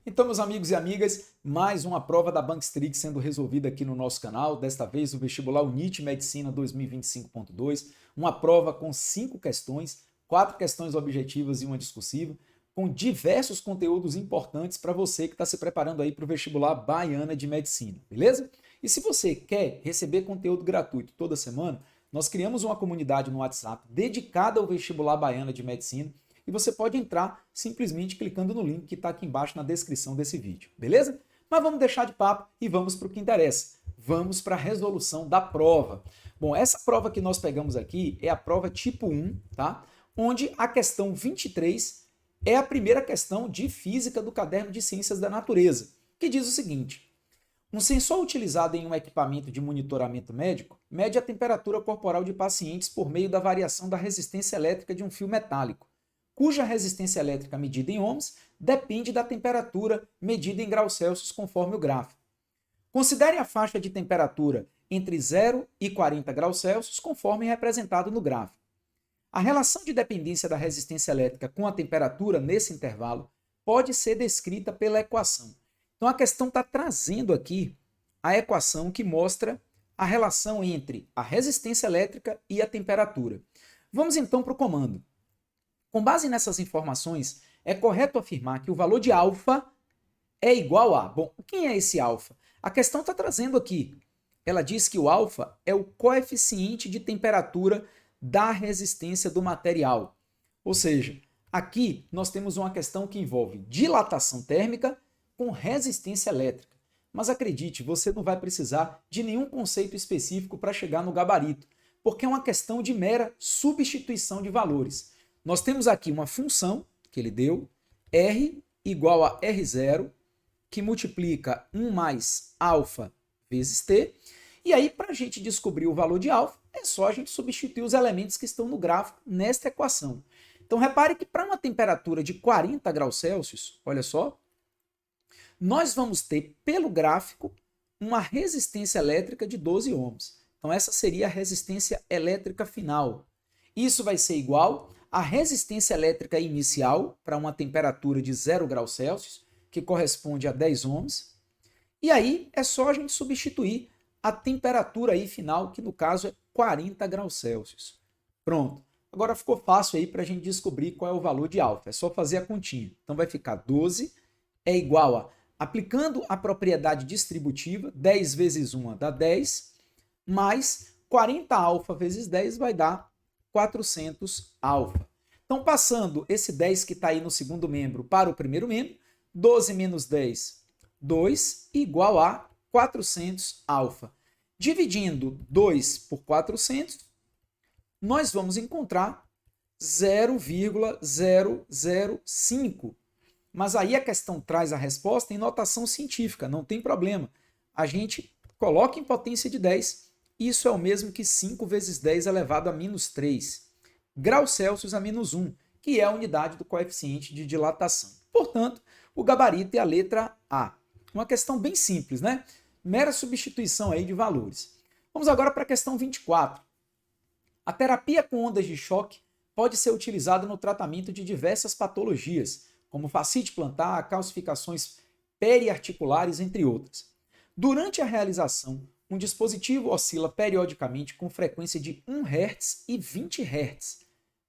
Então, meus amigos e amigas, mais uma prova da Bankstrix sendo resolvida aqui no nosso canal, desta vez o vestibular UNIT Medicina 2025.2, uma prova com 5 questões, 4 questões objetivas e uma discursiva, com diversos conteúdos importantes para você que está se preparando aí para o vestibular Baiana de Medicina, beleza? E se você quer receber conteúdo gratuito toda semana, nós criamos uma comunidade no WhatsApp dedicada ao vestibular Baiana de Medicina, e você pode entrar simplesmente clicando no link que está aqui embaixo na descrição desse vídeo, beleza? Mas vamos deixar de papo e vamos para o que interessa. Vamos para a resolução da prova. Bom, essa prova que nós pegamos aqui é a prova tipo 1, tá? Onde a questão 23 é a primeira questão de física do caderno de Ciências da Natureza, que diz o seguinte: um sensor utilizado em um equipamento de monitoramento médico mede a temperatura corporal de pacientes por meio da variação da resistência elétrica de um fio metálico, cuja resistência elétrica medida em ohms depende da temperatura medida em graus Celsius conforme o gráfico. Considere a faixa de temperatura entre 0 e 40 graus Celsius conforme representado no gráfico. A relação de dependência da resistência elétrica com a temperatura nesse intervalo pode ser descrita pela equação. Então a questão está trazendo aqui a equação que mostra a relação entre a resistência elétrica e a temperatura. Vamos então para o comando. Com base nessas informações, é correto afirmar que o valor de alfa é igual a... Bom, quem é esse alfa? A questão está trazendo aqui. Ela diz que o alfa é o coeficiente de temperatura da resistência do material. Ou seja, aqui nós temos uma questão que envolve dilatação térmica com resistência elétrica. Mas acredite, você não vai precisar de nenhum conceito específico para chegar no gabarito, porque é uma questão de mera substituição de valores. Nós temos aqui uma função que ele deu, R igual a R0, que multiplica 1 mais alfa vezes T. E aí, para a gente descobrir o valor de alfa, é só a gente substituir os elementos que estão no gráfico nesta equação. Então, repare que para uma temperatura de 40 graus Celsius, olha só, nós vamos ter, pelo gráfico, uma resistência elétrica de 12 ohms. Então, essa seria a resistência elétrica final. Isso vai ser igual a resistência elétrica inicial para uma temperatura de 0 graus Celsius, que corresponde a 10 ohms. E aí é só a gente substituir a temperatura aí final, que no caso é 40 graus Celsius. Pronto. Agora ficou fácil aí para a gente descobrir qual é o valor de alfa. É só fazer a continha. Então vai ficar 12 é igual a, aplicando a propriedade distributiva, 10 vezes 1 dá 10, mais 40 alfa vezes 10 vai dar 400 alfa. Então, passando esse 10 que está aí no segundo membro para o primeiro membro, 12 menos 10, 2, igual a 400 alfa. Dividindo 2 por 400, nós vamos encontrar 0,005. Mas aí a questão traz a resposta em notação científica, não tem problema. A gente coloca em potência de 10. Isso é o mesmo que 5 vezes 10 elevado a menos 3 graus Celsius a menos 1, que é a unidade do coeficiente de dilatação. Portanto, o gabarito é a letra A. Uma questão bem simples, né? Mera substituição aí de valores. Vamos agora para a questão 24. A terapia com ondas de choque pode ser utilizada no tratamento de diversas patologias, como fascite plantar, calcificações periarticulares, entre outras. Durante a realização, um dispositivo oscila periodicamente com frequência de 1 Hz e 20 Hz,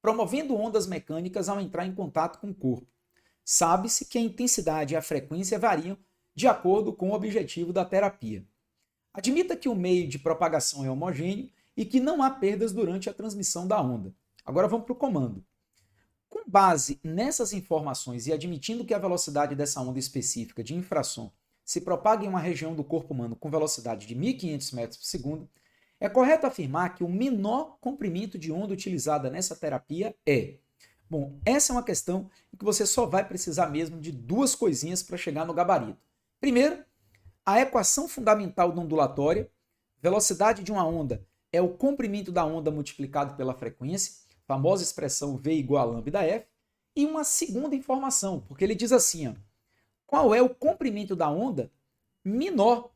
promovendo ondas mecânicas ao entrar em contato com o corpo. Sabe-se que a intensidade e a frequência variam de acordo com o objetivo da terapia. Admita que o meio de propagação é homogêneo e que não há perdas durante a transmissão da onda. Agora vamos para o comando. Com base nessas informações e admitindo que a velocidade dessa onda específica de infrassom se propaga em uma região do corpo humano com velocidade de 1.500 metros por segundo, é correto afirmar que o menor comprimento de onda utilizada nessa terapia é... Bom, essa é uma questão em que você só vai precisar mesmo de duas coisinhas para chegar no gabarito. Primeiro, a equação fundamental da ondulatória, velocidade de uma onda é o comprimento da onda multiplicado pela frequência, famosa expressão V igual a lambda F, e uma segunda informação, porque ele diz assim, ó, qual é o comprimento da onda menor?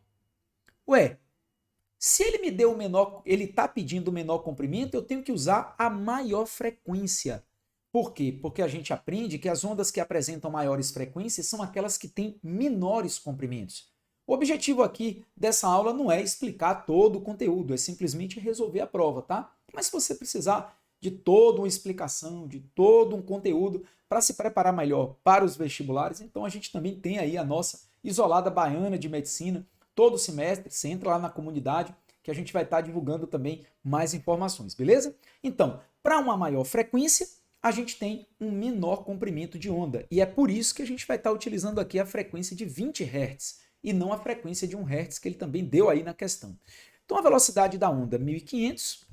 Ué, se ele me deu o menor, ele está pedindo o menor comprimento, eu tenho que usar a maior frequência. Por quê? Porque a gente aprende que as ondas que apresentam maiores frequências são aquelas que têm menores comprimentos. O objetivo aqui dessa aula não é explicar todo o conteúdo, é simplesmente resolver a prova, tá? Mas se você precisar de toda uma explicação, de todo um conteúdo para se preparar melhor para os vestibulares, então a gente também tem aí a nossa Isolada Baiana de Medicina, todo semestre, você entra lá na comunidade que a gente vai estar divulgando também mais informações, beleza? Então, para uma maior frequência, a gente tem um menor comprimento de onda, e é por isso que a gente vai estar utilizando aqui a frequência de 20 Hz, e não a frequência de 1 Hz, que ele também deu aí na questão. Então, a velocidade da onda, 1.500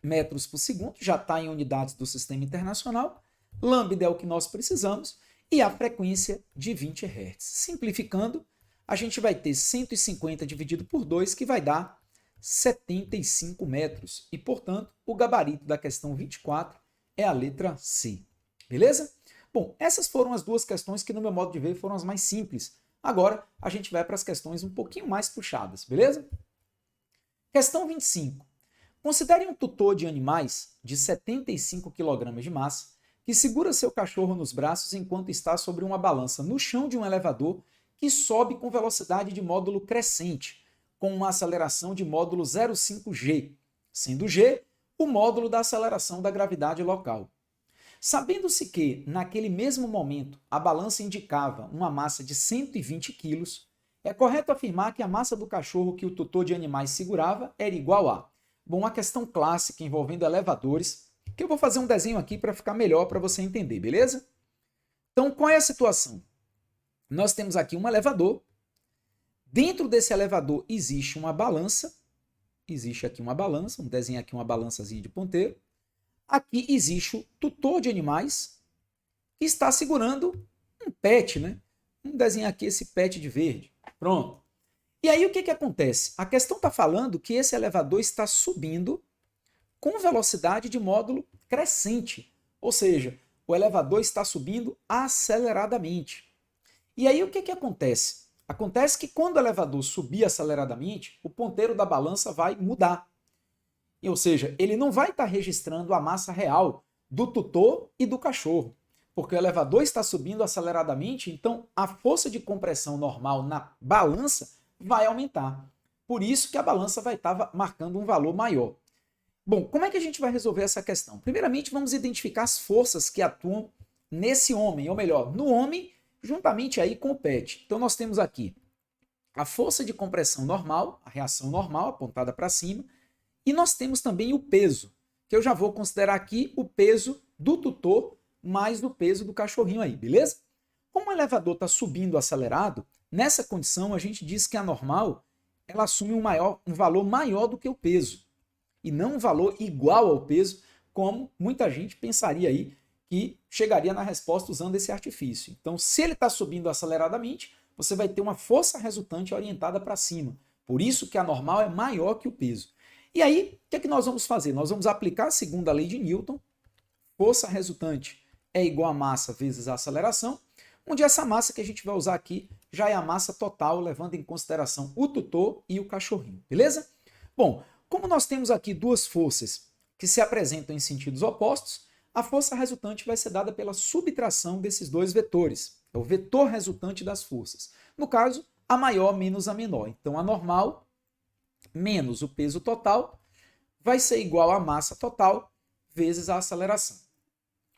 metros por segundo, já está em unidades do Sistema Internacional, lambda é o que nós precisamos, e a frequência de 20 Hz. Simplificando, a gente vai ter 150 dividido por 2, que vai dar 75 metros. E, portanto, o gabarito da questão 24 é a letra C. Beleza? Bom, essas foram as duas questões que, no meu modo de ver, foram as mais simples. Agora, a gente vai para as questões um pouquinho mais puxadas, beleza? Questão 25. Considere um tutor de animais de 75 kg de massa que segura seu cachorro nos braços enquanto está sobre uma balança no chão de um elevador que sobe com velocidade de módulo crescente, com uma aceleração de módulo 0,5g, sendo g o módulo da aceleração da gravidade local. Sabendo-se que, naquele mesmo momento, a balança indicava uma massa de 120 kg, é correto afirmar que a massa do cachorro que o tutor de animais segurava era igual a... Bom, uma questão clássica envolvendo elevadores, que eu vou fazer um desenho aqui para ficar melhor para você entender, beleza? Então, qual é a situação? Nós temos aqui um elevador. Dentro desse elevador existe uma balança. Existe aqui uma balança, vamos desenhar aqui uma balançazinha de ponteiro. Aqui existe o tutor de animais que está segurando um pet, né? Vamos desenhar aqui esse pet de verde. Pronto. E aí o que acontece? A questão está falando que esse elevador está subindo com velocidade de módulo crescente. Ou seja, o elevador está subindo aceleradamente. E aí o que acontece? Acontece que quando o elevador subir aceleradamente, o ponteiro da balança vai mudar. Ou seja, ele não vai estar registrando a massa real do tutor e do cachorro, porque o elevador está subindo aceleradamente, então a força de compressão normal na balança vai aumentar. Por isso que a balança vai estar marcando um valor maior. Bom, como é que a gente vai resolver essa questão? Primeiramente, vamos identificar as forças que atuam nesse homem, ou melhor, no homem, juntamente aí com o pet. Então nós temos aqui a força de compressão normal, a reação normal apontada para cima, e nós temos também o peso, que eu já vou considerar aqui o peso do tutor mais o peso do cachorrinho aí, beleza? Como o elevador está subindo acelerado, nessa condição a gente diz que a normal ela assume um valor maior do que o peso, e não um valor igual ao peso, como muita gente pensaria aí que chegaria na resposta usando esse artifício. Então, se ele está subindo aceleradamente, você vai ter uma força resultante orientada para cima. Por isso que a normal é maior que o peso. E aí, o que é que nós vamos fazer? Nós vamos aplicar a segunda lei de Newton. Força resultante é igual a massa vezes a aceleração, onde essa massa que a gente vai usar aqui já é a massa total, levando em consideração o tutor e o cachorrinho, beleza? Bom, como nós temos aqui duas forças que se apresentam em sentidos opostos, a força resultante vai ser dada pela subtração desses dois vetores. É o vetor resultante das forças. No caso, a maior menos a menor. Então, a normal menos o peso total vai ser igual à massa total vezes a aceleração.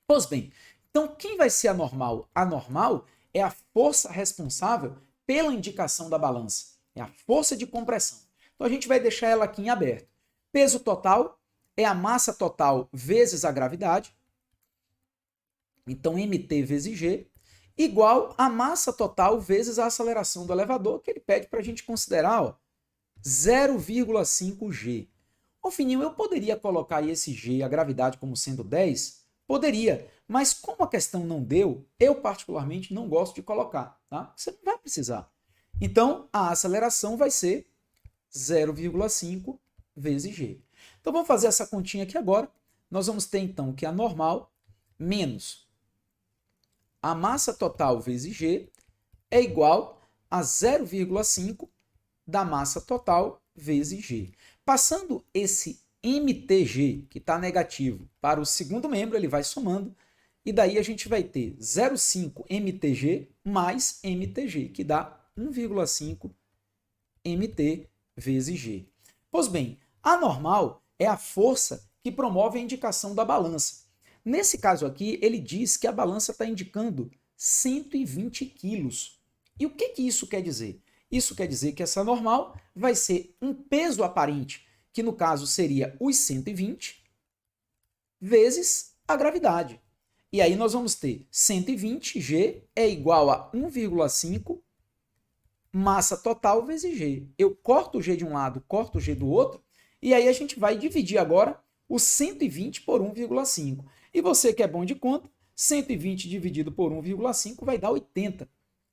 Pois bem, então quem vai ser a normal? A normal é a força responsável pela indicação da balança. É a força de compressão. Então, a gente vai deixar ela aqui em aberto. Peso total é a massa total vezes a gravidade. Então, mt vezes g, igual a massa total vezes a aceleração do elevador, que ele pede para a gente considerar 0,5g. Ô Fininho, eu poderia colocar aí esse g, a gravidade, como sendo 10? Poderia, mas como a questão não deu, eu particularmente não gosto de colocar, tá? Você não vai precisar. Então, a aceleração vai ser 0,5 vezes g. Então, vamos fazer essa continha aqui agora. Nós vamos ter, então, que a normal menos a massa total vezes g é igual a 0,5 da massa total vezes g. Passando esse mtg, que está negativo, para o segundo membro, ele vai somando, e daí a gente vai ter 0,5 mtg mais mtg, que dá 1,5 mt vezes g. Pois bem, a normal é a força que promove a indicação da balança. Nesse caso aqui, ele diz que a balança está indicando 120 quilos. E o que isso quer dizer? Isso quer dizer que essa normal vai ser um peso aparente, que no caso seria os 120, vezes a gravidade. E aí nós vamos ter 120, G é igual a 1,5 massa total vezes G. Eu corto o G de um lado, corto o G do outro, e aí a gente vai dividir agora o 120 por 1,5. E você que é bom de conta, 120 dividido por 1,5 vai dar 80.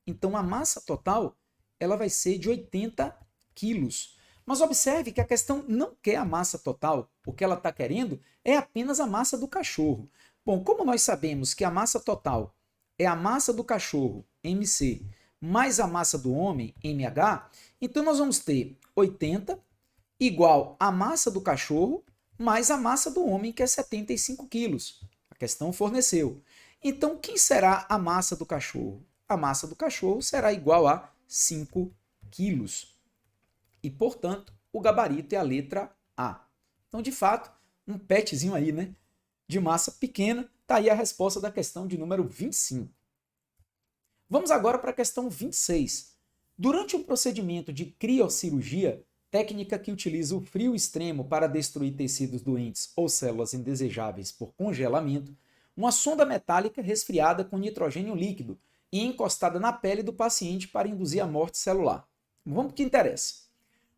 Então a massa total ela vai ser de 80 quilos. Mas observe que a questão não quer a massa total. O que ela está querendo é apenas a massa do cachorro. Bom, como nós sabemos que a massa total é a massa do cachorro, mc, mais a massa do homem, mh, então nós vamos ter 80 igual a massa do cachorro mais a massa do homem, que é 75 quilos. A questão forneceu. Então, quem será a massa do cachorro? A massa do cachorro será igual a 5 quilos. E, portanto, o gabarito é a letra A. Então, de fato, um petzinho aí, né? De massa pequena, está aí a resposta da questão de número 25. Vamos agora para a questão 26. Durante um procedimento de criocirurgia, técnica que utiliza o frio extremo para destruir tecidos doentes ou células indesejáveis por congelamento, uma sonda metálica resfriada com nitrogênio líquido e encostada na pele do paciente para induzir a morte celular. Vamos para o que interessa.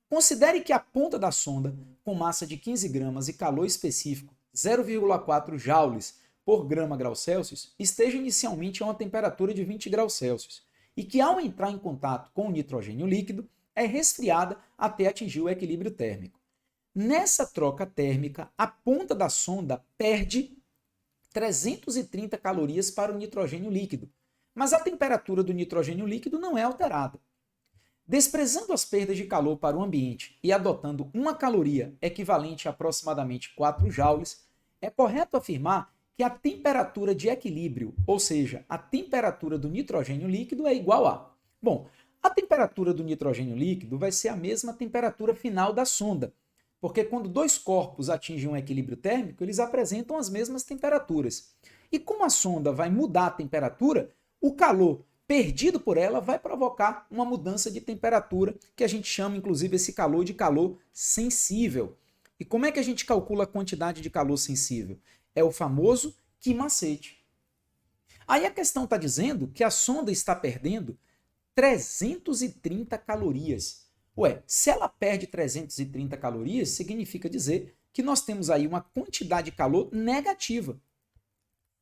Considere que a ponta da sonda, com massa de 15 gramas e calor específico 0,4 joules por grama grau Celsius, esteja inicialmente a uma temperatura de 20 graus Celsius e que, ao entrar em contato com o nitrogênio líquido, é resfriada até atingir o equilíbrio térmico. Nessa troca térmica, a ponta da sonda perde 330 calorias para o nitrogênio líquido, mas a temperatura do nitrogênio líquido não é alterada. Desprezando as perdas de calor para o ambiente e adotando uma caloria equivalente a aproximadamente 4 joules, é correto afirmar que a temperatura de equilíbrio, ou seja, a temperatura do nitrogênio líquido, é igual a... Bom, a temperatura do nitrogênio líquido vai ser a mesma temperatura final da sonda, porque quando dois corpos atingem um equilíbrio térmico, eles apresentam as mesmas temperaturas. E como a sonda vai mudar a temperatura, o calor perdido por ela vai provocar uma mudança de temperatura, que a gente chama, inclusive, esse calor de calor sensível. E como é que a gente calcula a quantidade de calor sensível? É o famoso Q-macete. Aí a questão está dizendo que a sonda está perdendo 330 calorias. Ué, se ela perde 330 calorias, significa dizer que nós temos aí uma quantidade de calor negativa.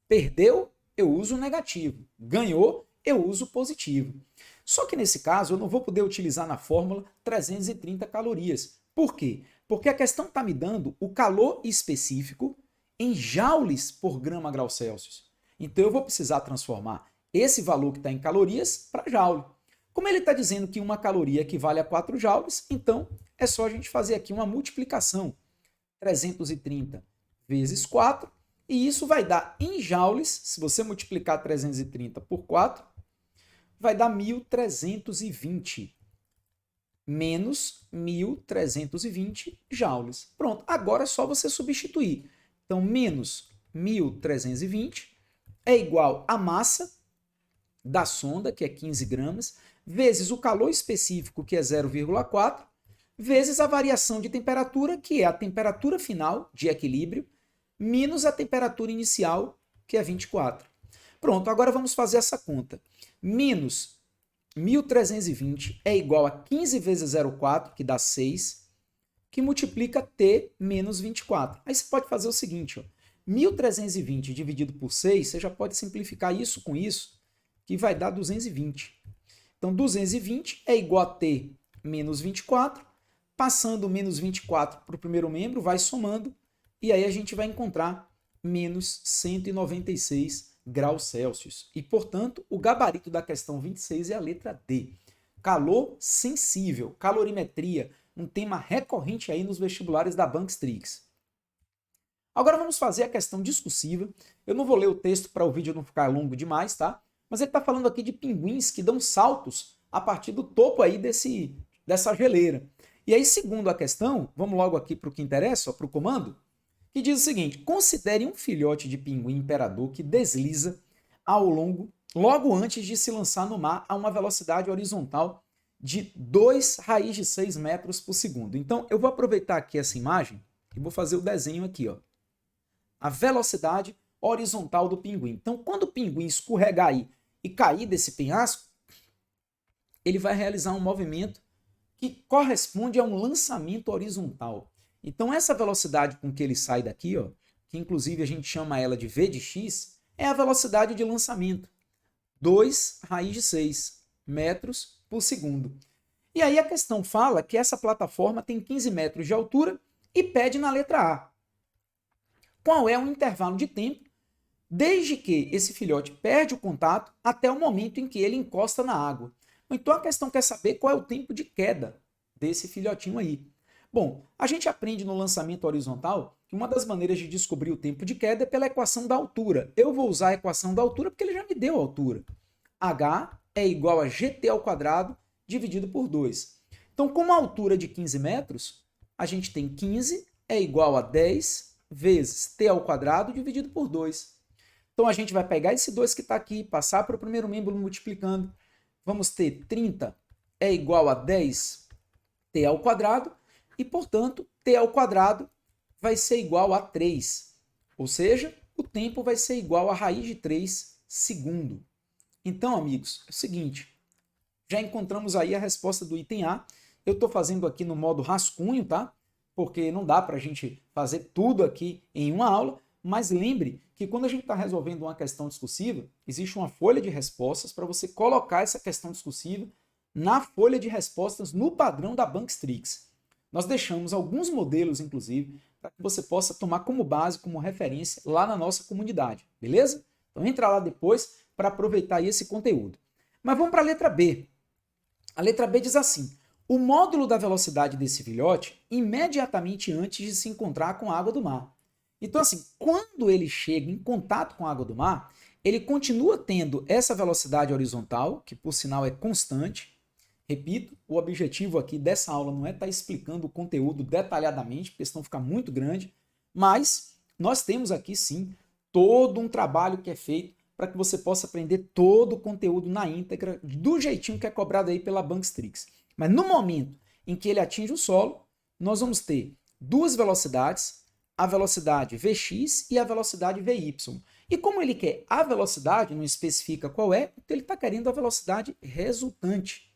Perdeu, eu uso negativo. Ganhou, eu uso positivo. Só que nesse caso eu não vou poder utilizar na fórmula 330 calorias. Por quê? Porque a questão está me dando o calor específico em joules por grama grau Celsius. Então eu vou precisar transformar esse valor que está em calorias para joule. Como ele está dizendo que uma caloria equivale a 4 joules, então é só a gente fazer aqui uma multiplicação. 330 vezes 4, e isso vai dar em joules, se você multiplicar 330 por 4, vai dar 1.320 menos 1.320 joules. Pronto, agora é só você substituir. Então, menos 1.320 é igual a massa da sonda, que é 15 gramas, vezes o calor específico, que é 0,4, vezes a variação de temperatura, que é a temperatura final de equilíbrio, menos a temperatura inicial, que é 24. Pronto, agora vamos fazer essa conta. Menos 1.320 é igual a 15 vezes 0,4, que dá 6, que multiplica T menos 24. Aí você pode fazer o seguinte, ó, 1.320 dividido por 6, você já pode simplificar isso com isso, que vai dar 220. Então, 220 é igual a T menos 24, passando o menos 24 para o primeiro membro, vai somando, e aí a gente vai encontrar menos 196 graus Celsius. E, portanto, o gabarito da questão 26 é a letra D. Calor sensível, calorimetria, um tema recorrente aí nos vestibulares da Bankstrix. Agora vamos fazer a questão discursiva. Eu não vou ler o texto para o vídeo não ficar longo demais, tá? Mas ele está falando aqui de pinguins que dão saltos a partir do topo aí dessa geleira. E aí, segundo a questão, vamos logo aqui para o que interessa, para o comando, que diz o seguinte: considere um filhote de pinguim imperador que desliza logo antes de se lançar no mar a uma velocidade horizontal de 2,6 metros por segundo. Então, eu vou aproveitar aqui essa imagem e vou fazer o desenho aqui, ó. A velocidade horizontal do pinguim. Então, quando o pinguim escorregar aí e cair desse penhasco, ele vai realizar um movimento que corresponde a um lançamento horizontal. Então, essa velocidade com que ele sai daqui, ó, que inclusive a gente chama ela de v de x, é a velocidade de lançamento. 2,6 metros por segundo. E aí a questão fala que essa plataforma tem 15 metros de altura e pede na letra A qual é o intervalo de tempo desde que esse filhote perde o contato até o momento em que ele encosta na água. Então a questão quer saber qual é o tempo de queda desse filhotinho aí. Bom, a gente aprende no lançamento horizontal que uma das maneiras de descobrir o tempo de queda é pela equação da altura. Eu vou usar a equação da altura porque ele já me deu a altura. H é igual a gt ao quadrado dividido por 2. Então, como a altura é de 15 metros, a gente tem 15 é igual a 10 vezes t ao quadrado dividido por 2. Então, a gente vai pegar esse 2 que está aqui, passar para o primeiro membro multiplicando. Vamos ter 30 é igual a 10t ao quadrado e, portanto, t ao quadrado vai ser igual a 3. Ou seja, o tempo vai ser igual a raiz de 3 segundo. Então, amigos, é o seguinte, já encontramos aí a resposta do item A. Eu estou fazendo aqui no modo rascunho, tá? Porque não dá para a gente fazer tudo aqui em uma aula, mas lembre que quando a gente está resolvendo uma questão discursiva, existe uma folha de respostas para você colocar essa questão discursiva na folha de respostas no padrão da Bankstrix. Nós deixamos alguns modelos, inclusive, para que você possa tomar como base, como referência lá na nossa comunidade, beleza? Então entra lá depois para aproveitar esse conteúdo. Mas vamos para a letra B. A letra B diz assim: o módulo da velocidade desse filhote imediatamente antes de se encontrar com a água do mar. Então, assim, quando ele chega em contato com a água do mar, ele continua tendo essa velocidade horizontal, que por sinal é constante. Repito, o objetivo aqui dessa aula não é estar explicando o conteúdo detalhadamente, porque senão fica muito grande, mas nós temos aqui sim todo um trabalho que é feito para que você possa aprender todo o conteúdo na íntegra, do jeitinho que é cobrado aí pela Bankstrix. Mas no momento em que ele atinge o solo, nós vamos ter duas velocidades, a velocidade Vx e a velocidade Vy. E como ele quer a velocidade, não especifica qual é, então ele está querendo a velocidade resultante.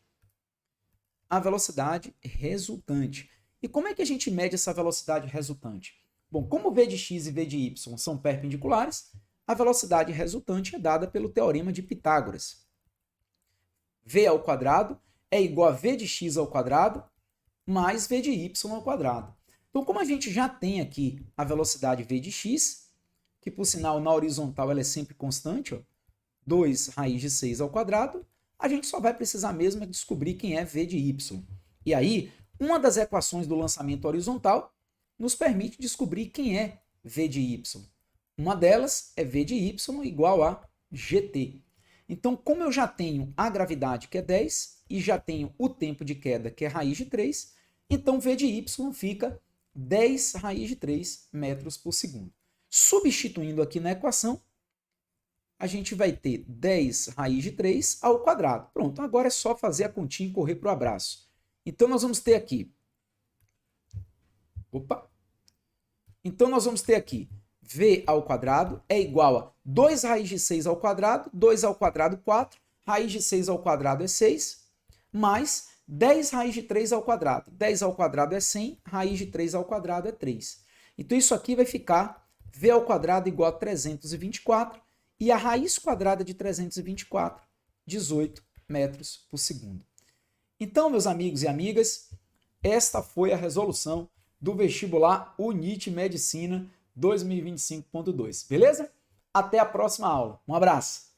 A velocidade resultante. E como é que a gente mede essa velocidade resultante? Bom, como v de x e v de y são perpendiculares, a velocidade resultante é dada pelo teorema de Pitágoras. V ao quadrado é igual a v de x ao quadrado mais v de y ao quadrado. Então, como a gente já tem aqui a velocidade v de x, que por sinal na horizontal ela é sempre constante, ó, 2 raiz de 6 ao quadrado, a gente só vai precisar mesmo descobrir quem é v de y. E aí, uma das equações do lançamento horizontal nos permite descobrir quem é v de y. Uma delas é v de y igual a gt. Então, como eu já tenho a gravidade, que é 10, e já tenho o tempo de queda, que é raiz de 3, então v de y fica 10 raiz de 3 metros por segundo. Substituindo aqui na equação, a gente vai ter 10 raiz de 3 ao quadrado. Pronto, agora é só fazer a continha e correr para o abraço. Então, nós vamos ter aqui... Então, nós vamos ter aqui v ao quadrado é igual a 2 raiz de 6 ao quadrado, 2 ao quadrado, 4, raiz de 6 ao quadrado é 6, mais 10 raiz de 3 ao quadrado. 10 ao quadrado é 100, raiz de 3 ao quadrado é 3. Então, isso aqui vai ficar v ao quadrado igual a 324, e a raiz quadrada de 324, 18 metros por segundo. Então, meus amigos e amigas, esta foi a resolução do vestibular UNIT Medicina 2025.2, beleza? Até a próxima aula. Um abraço!